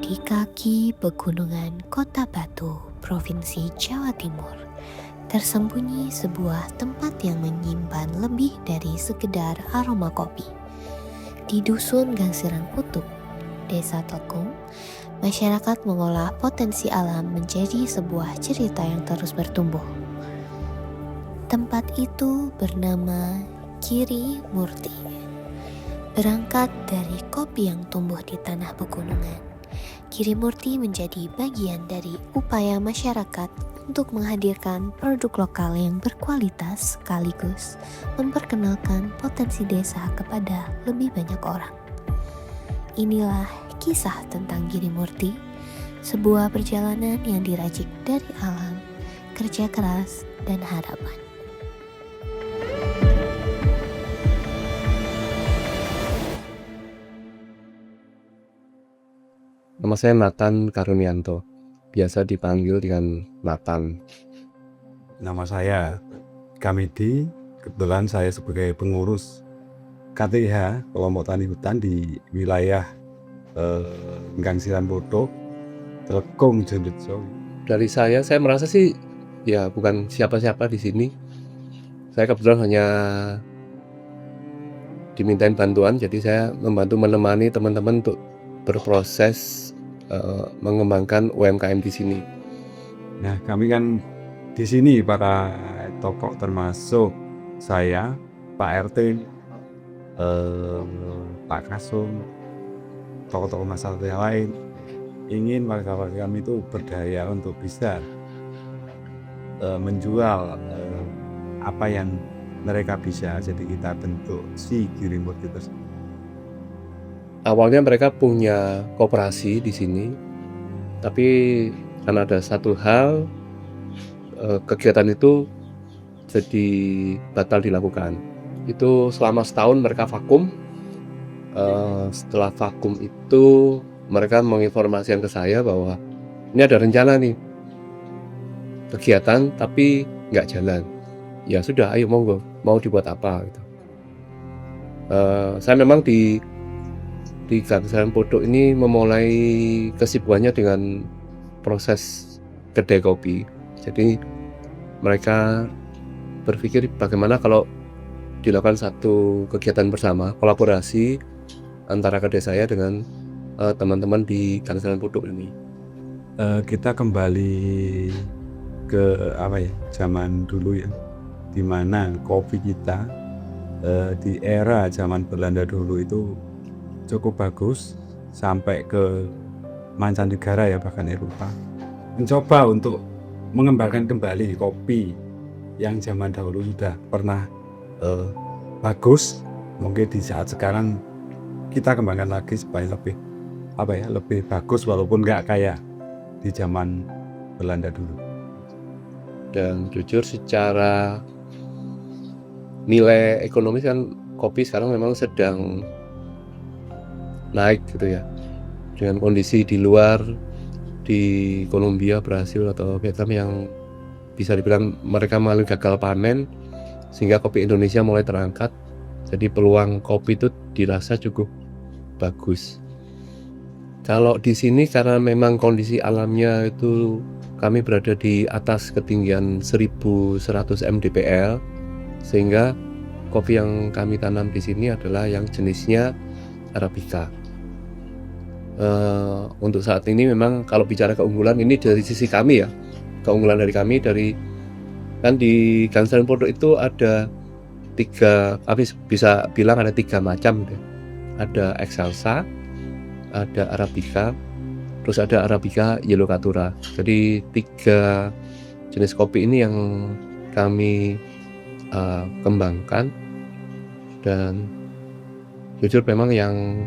Di kaki pegunungan Kota Batu, Provinsi Jawa Timur, tersembunyi sebuah tempat yang menyimpan lebih dari sekedar aroma kopi. Di Dusun Gangsiran Putuk, Desa Telkung, masyarakat mengolah potensi alam menjadi sebuah cerita yang terus bertumbuh. Tempat itu bernama Giri Murti. Berangkat dari kopi yang tumbuh di tanah pegunungan, Giri Murti menjadi bagian dari upaya masyarakat untuk menghadirkan produk lokal yang berkualitas sekaligus memperkenalkan potensi desa kepada lebih banyak orang. Inilah kisah tentang Giri Murti, sebuah perjalanan yang diracik dari alam, kerja keras, dan harapan. Nama saya Nathan Karunianto, biasa dipanggil dengan Nathan. Nama saya Kamidi, kebetulan saya sebagai pengurus KTH Kelompok Tani Hutan di wilayah Gangsiran Putuk, Telkung, Jenderal. Dari saya merasa sih ya bukan siapa-siapa di sini. Saya kebetulan hanya dimintain bantuan, jadi saya membantu menemani teman-teman untuk berproses mengembangkan UMKM di sini. Nah, kami kan di sini para tokoh termasuk saya, Pak RT, Pak Kasum, tokoh-tokoh masyarakat yang lain ingin warga-warga kami itu berdaya untuk bisa menjual apa yang mereka bisa. Jadi kita bentuk si Giri Murti tersebut. Awalnya mereka punya koperasi di sini, tapi karena ada satu hal, kegiatan itu jadi batal dilakukan. Itu selama setahun mereka vakum. Setelah vakum itu mereka menginformasikan ke saya bahwa ini ada rencana nih kegiatan tapi nggak jalan. Ya sudah, ayo monggo, mau dibuat apa gitu. Saya memang di Gangsiran Putuk ini memulai kesibukannya dengan proses kedai kopi. Jadi mereka berpikir bagaimana kalau dilakukan satu kegiatan bersama, kolaborasi antara kedai saya dengan teman-teman di Gangsiran Putuk ini. Kita kembali ke zaman dulu ya, di mana kopi kita di era zaman Belanda dulu itu cukup bagus sampai ke mancanegara ya, bahkan Eropa mencoba untuk mengembangkan kembali kopi yang zaman dahulu sudah pernah bagus. Mungkin di saat sekarang kita kembangkan lagi supaya lebih bagus walaupun nggak kayak di zaman Belanda dulu. Dan jujur secara nilai ekonomis kan kopi sekarang memang sedang naik gitu ya. Dengan kondisi di luar, di Kolombia, Brasil atau Vietnam yang bisa dibilang mereka mengalami gagal panen, sehingga kopi Indonesia mulai terangkat. Jadi peluang kopi itu dirasa cukup bagus. Kalau di sini karena memang kondisi alamnya itu kami berada di atas ketinggian 1100 mdpl, sehingga kopi yang kami tanam di sini adalah yang jenisnya Arabica. Untuk saat ini memang kalau bicara keunggulan ini dari sisi kami ya, keunggulan dari kami kan di Gangsiran Putuk itu ada kami bisa bilang ada 3 macam deh. Ada Excelsa, ada Arabica, terus ada Arabica Yellow Caturra. Jadi 3 jenis kopi ini yang kami kembangkan, dan jujur memang yang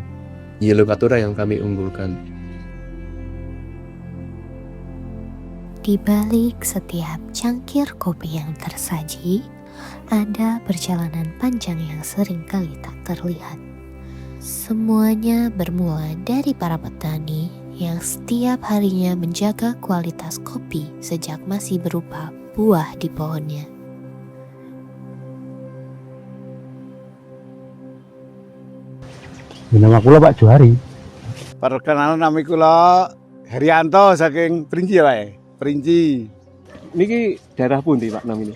Yellow Caturra yang kami unggulkan. Di balik setiap cangkir kopi yang tersaji, ada perjalanan panjang yang sering kali tak terlihat. Semuanya bermula dari para petani yang setiap harinya menjaga kualitas kopi sejak masih berupa buah di pohonnya. Nama kula Pak Johari. Perkenalan nami kula Herianto saking Perinci wae. Perinci. Niki daerah pundi Pak namine?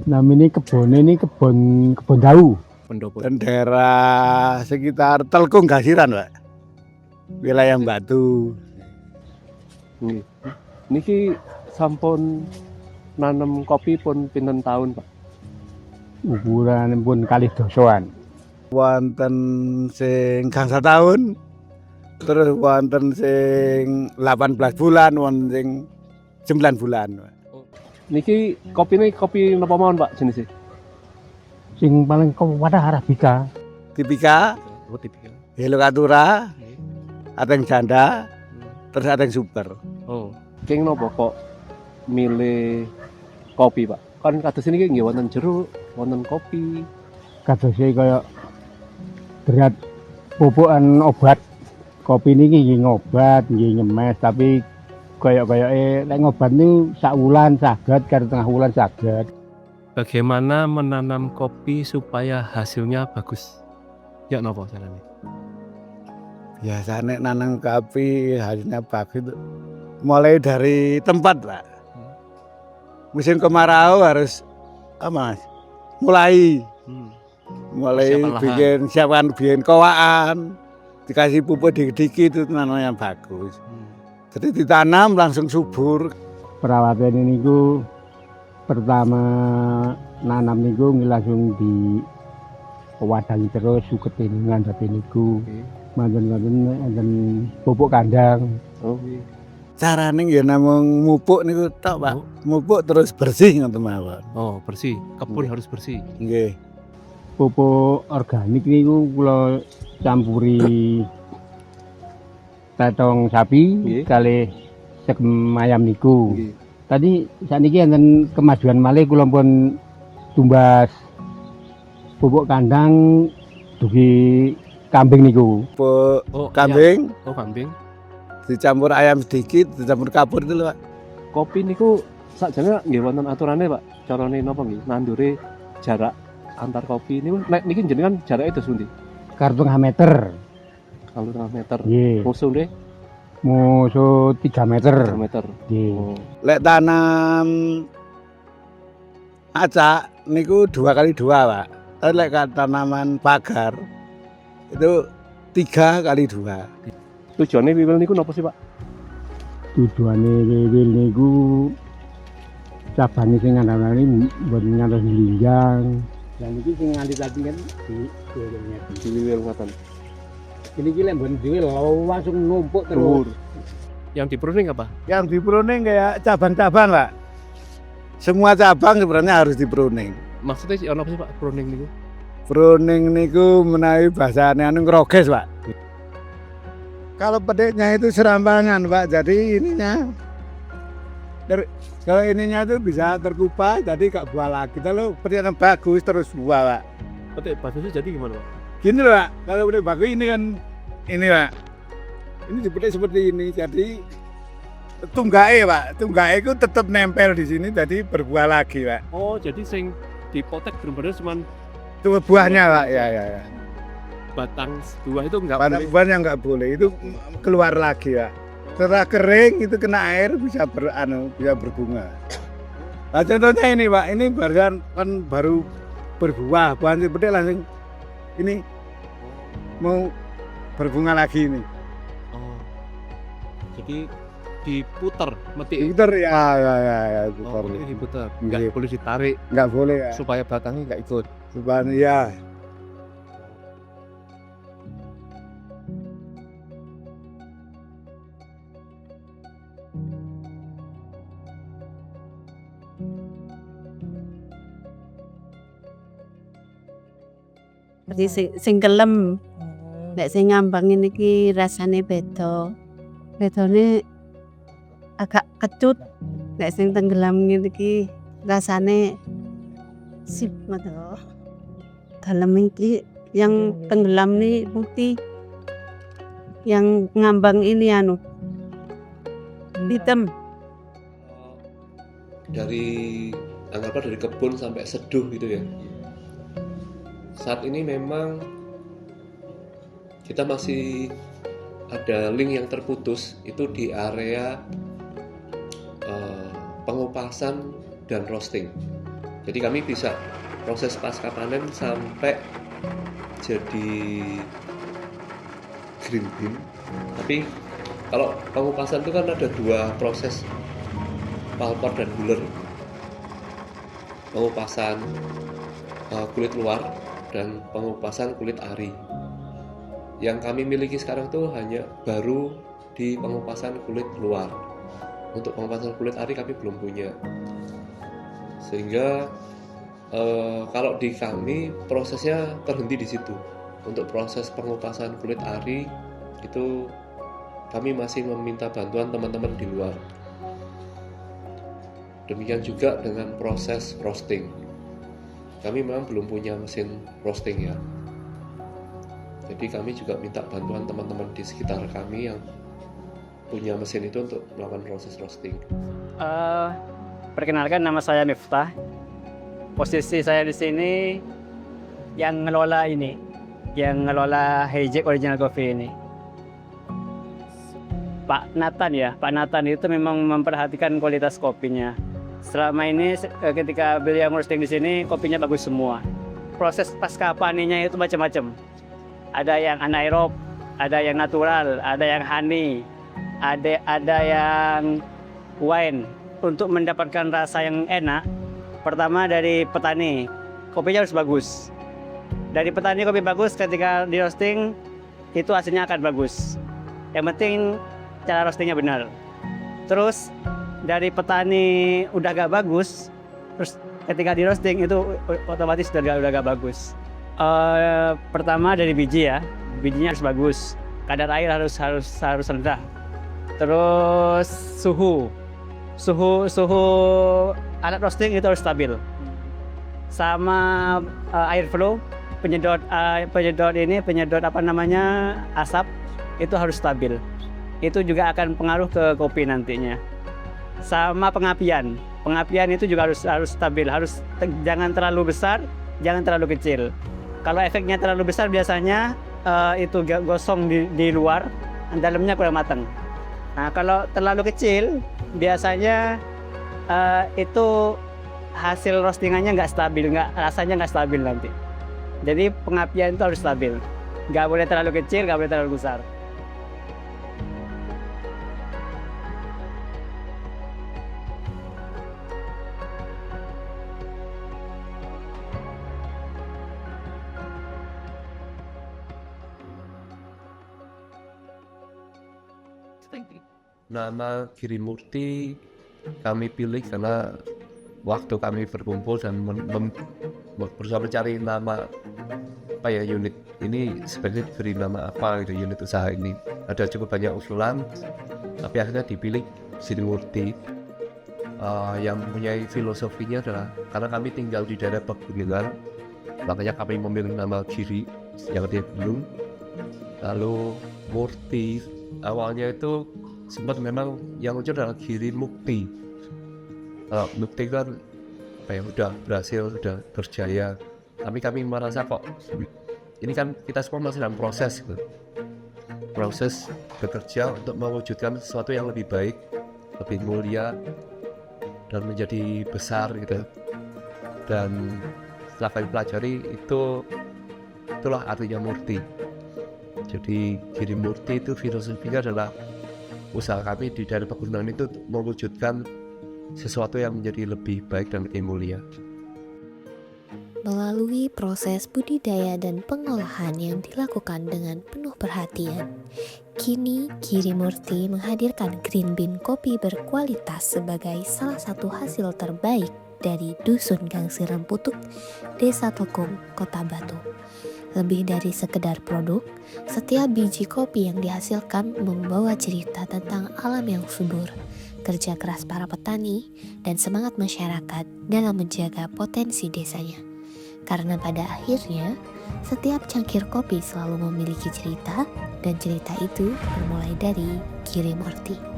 Namanya kebun ini kebun tahu. Pendopo. Dan daerah sekitar Telkung Gasiran, Pak. Wilayah Batu. Niki sampun nanem kopi pun pinten tahun Pak? Ukuran pun kali dosoan. Wonten sing gangsal tahun. Terus wonten sing 18 bulan, wonten sing 9 bulan. Niki kopi napa mawon Pak jenisnya? Sing paling wadah Arabica. Tipika, Oh, tipikal. Helokatura, ada yang janda, terus ada yang super. Oh, keng nopo kok milih kopi Pak? Kan kados niki nggih wonten jeruk, wonten kopi. Kadosé kaya berat pupukan obat. Kopi niki nggih ngobat, nggih nyemes, tapi kaya-kayake lek ngobat niku sak wulan saged, karo tengah wulan saged. Bagaimana menanam kopi supaya hasilnya bagus? Ya nopo caranya? Biasanya nanam kopi hasilnya bagus itu mulai dari tempat, Pak. Musim kemarau harus Mas? Mulai Persiapan lahan. siapkan bikin kowaan, dikasih pupuk dikit-dikit itu namanya bagus. Jadi ditanam langsung subur. Perawatan ini niku pertama nanam niku langsung di wadangi terus suketin ngandhapi niku. Manten-manten enten pupuk kandang. Oh, Carane ya namung mupuk niku tok, Pak. Mupuk terus bersih ngoten mawon. Oh, bersih. Kebun harus bersih. Nggih. Pupuk organik niku kula campuri tetong sapi Nggih. kalih segem ayam niku. nggih. Tadi sakniki enten kemajuan malih kula pun tumbas pupuk kandang dugi kambing niku. Pupuk Oh, kambing iya. Oh, kambing. dicampur ayam sedikit, dicampur kapur itu lho, Pak. Kopi niku sakjane nggih wonten aturane Pak. Carane napa nggih? Nandure jarak antar kopi niku nek niki jenengan jarake dos pundi? Kartu 1 meter. Kalau 2 meter. Nggih. Musuh deh Musuh 3 meter. 3 meter. Nggih. Oh. Lek tanam acak niku 2x2, Pak. Tapi lek tanaman pagar itu 3x2. Tujuannya wiwil niku napa sih Pak? Tujuane wiwil niku cabane sing ngandhani mboten ngantos linjang. Lah niki sing nganti tadi kan di Di wiwil ngoten. ini lek mboten dhewe langsung numpuk Dhuwur. terus. Yang di pruning apa? Yang di pruning kayak cabang-cabang, Pak. Semua cabang sebenarnya harus di pruning. Maksudnya si ono apa sih Pak pruning niku? Pruning niku menawi bahasane anu ngroges, Pak. Kalau pedeknya itu serampangan, Pak. Jadi ininya kalau ininya itu bisa terkupas, jadi gak buah lagi. Kalau pedeknya bagus terus buah, Pak. Petik bagusnya jadi gimana Pak? Gini loh, Pak. Kalau udah bagus ini kan ini, Pak. Ini dipetik seperti ini. Jadi tunggae, Pak. Tunggae itu tetap nempel di sini, jadi berbuah lagi, Pak. Oh, jadi sing dipotek bener-bener cuman Itu buahnya, Pak. Ya, ya, ya. batang buah itu enggak Pada boleh. buahnya nggak boleh, itu keluar lagi, Pak. Setelah kering itu kena air bisa bisa berbunga. Nah, contohnya ini, Pak. Ini baru berbuah, buah seperti langsung ini mau berbunga lagi ini. Oh. Jadi diputer, metik. Puter ya, Oh, puter. ini diputer. Enggak Iya. boleh ditarik Nggak boleh ya. supaya batangnya enggak ikut. Subhan ya. Jadi sing kelem. Nek sing ngambang iki rasane beda. Bedane agak kecut. Nek sing tenggelam iki rasane sip ngono. Dalem iki yang tenggelam nih putih. Yang ngambang ini hitam. Dari anggaplah dari kebun sampai seduh gitu ya. Saat ini memang kita masih ada link yang terputus itu di area pengupasan dan roasting. Jadi kami bisa proses pasca panen sampai jadi green bean. Tapi kalau pengupasan itu kan ada dua proses, pulper dan huller. Pengupasan kulit luar dan pengupasan kulit ari. Yang kami miliki sekarang tuh hanya baru di pengupasan kulit luar. Untuk pengupasan kulit ari kami belum punya. Sehingga kalau di kami prosesnya terhenti di situ. Untuk proses pengupasan kulit ari itu kami masih meminta bantuan teman-teman di luar. Demikian juga dengan proses roasting. Kami memang belum punya mesin roasting ya. Jadi kami juga minta bantuan teman-teman di sekitar kami yang punya mesin itu untuk melakukan proses roasting. Perkenalkan, nama saya Miftah. Posisi saya di sini yang ngelola ini, yang ngelola Hijack Original Coffee ini. Pak Nathan itu memang memperhatikan kualitas kopinya. Selama ini ketika beliau roasting di sini, kopinya bagus semua. Proses pasca panennya itu macam-macam. Ada yang anaerob, ada yang natural, ada yang honey, ada yang wine. Untuk mendapatkan rasa yang enak, pertama dari petani, kopinya harus bagus. Dari petani kopi bagus, ketika di roasting itu hasilnya akan bagus. Yang penting cara roastingnya benar. Terus dari petani udah gak bagus, terus ketika di roasting itu otomatis udah gak bagus. Pertama dari biji ya, bijinya harus bagus, kadar air harus rendah. Terus suhu alat roasting itu harus stabil. Sama air flow, penyedot asap itu harus stabil. Itu juga akan pengaruh ke kopi nantinya. Sama pengapian itu juga harus stabil, jangan terlalu besar, jangan terlalu kecil. Kalau efeknya terlalu besar biasanya itu gosong di luar, dalamnya kurang matang. Nah, kalau terlalu kecil biasanya itu hasil roastingannya nggak stabil, rasanya nggak stabil nanti. Jadi pengapian itu harus stabil, nggak boleh terlalu kecil, nggak boleh terlalu besar. Nama Girimurti kami pilih karena waktu kami berkumpul dan berusaha mencari nama unit ini sebenarnya diberi nama apa gitu, unit usaha ini. Ada cukup banyak usulan, tapi akhirnya dipilih Girimurti. Yang mempunyai filosofinya adalah karena kami tinggal di daerah pegunungan, makanya kami memilih nama Giri yang artinya gunung. Lalu Murti awalnya itu sempat memang yang lucu adalah Girimukti. Mukti kan udah berhasil, udah berjaya. Tapi kami merasa kok ini kan kita semua masih dalam proses gitu. Proses bekerja untuk mewujudkan sesuatu yang lebih baik, lebih mulia dan menjadi besar gitu. Dan setelah kami pelajari itulah artinya murti. Jadi Girimurti itu filosofinya adalah usaha kami di daerah pegunungan itu mewujudkan sesuatu yang menjadi lebih baik dan lebih mulia. Melalui proses budidaya dan pengolahan yang dilakukan dengan penuh perhatian, kini Girimurti menghadirkan green bean kopi berkualitas sebagai salah satu hasil terbaik dari Dusun Gangsi Remputuk, Desa Tekung, Kota Batu. Lebih dari sekedar produk, setiap biji kopi yang dihasilkan membawa cerita tentang alam yang subur, kerja keras para petani, dan semangat masyarakat dalam menjaga potensi desanya. Karena pada akhirnya, setiap cangkir kopi selalu memiliki cerita, dan cerita itu bermulai dari Girimurti.